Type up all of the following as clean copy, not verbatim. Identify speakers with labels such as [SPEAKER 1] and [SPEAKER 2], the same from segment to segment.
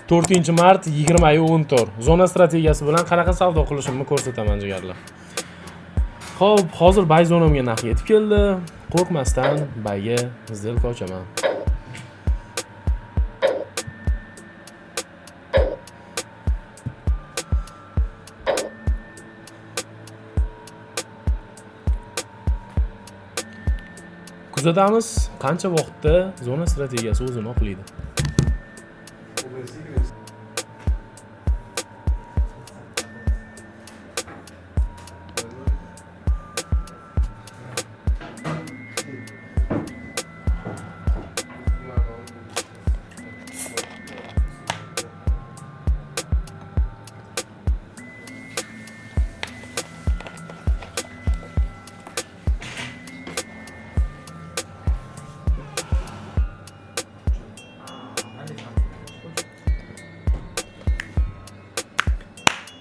[SPEAKER 1] 4-mart 2014 zona strategiyasi bilan qanaqa savdo qilishimni ko'rsataman jigarlar. Xo'p, hozir bay zonamga narx yetib keldi. Qo'rqmasdan bayga сделка ochaman. Kuzatamiz, qancha vaqtda zona strategiyasi o'zini oqlaydi.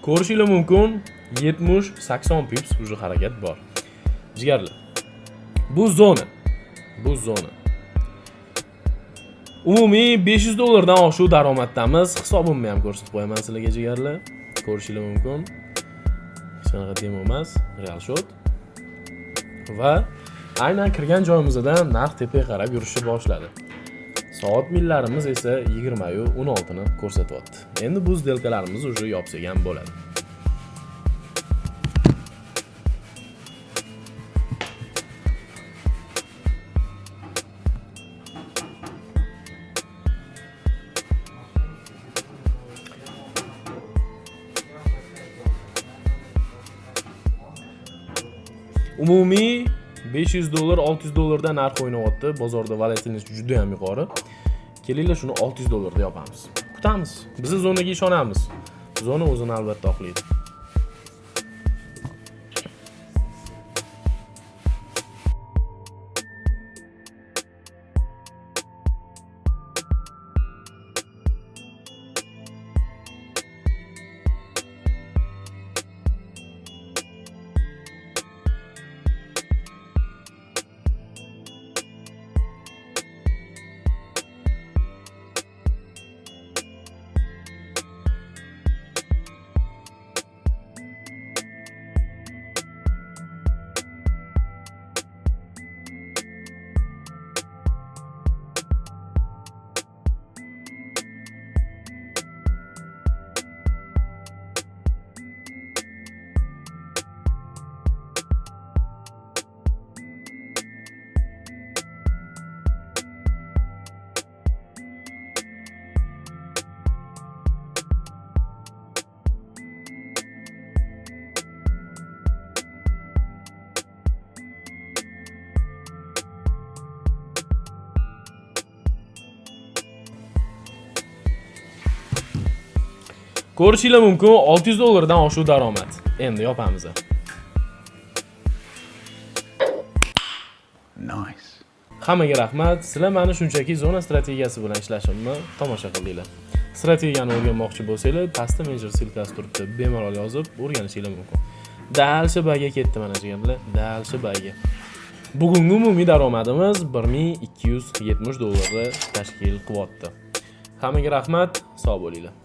[SPEAKER 1] Ko'rishingiz mumkin 70-80 pips уже harakat bor. Jigarlar. Bu zona. Umumiy $500 dan oshuv daromaddamiz. Hisobimni ham ko'rsatib qo'yaman sizlarga jigarlar. Ko'rishingiz mumkin. Hech qanaqa demo emas, real shot. Va aynan kirgan joyimizdan narx tepaga qarab yurishni boshladi. Soat millarimiz esa 20:16 ni ko'rsatyapti. Endi bu сделкаlarimiz уже yopsak ham bo'ladi. Umumiy $500, $600 dan narx o'ynayapti. Bozorda volatilность juda ham yuqori. Kelinglar shuni $600 da yopamiz. Kutamiz. Biz zonaga ishonamiz. Zona o'zini albatta oqlaydi. Ko'rishingiz mumkin $600 dan oshuv daromad. Endi yopamiz.
[SPEAKER 2] Nice.
[SPEAKER 1] Hammaga rahmat. Sizlar meni shunchaki zona strategiyasi bilan ishlashimni tomosha qildinglar. Strategiyani o'rganmoqchi bo'lsangiz, pastda mentor silkasi turibdi. Bemalol yozib o'rganishingiz mumkin. Dalsha bayga ketdi mana jigarlar. Dalsha bayga. Bugungi umumiy daromadimiz $1270 tashkil qilyapti. Hammaga rahmat. Sog' bo'linglar.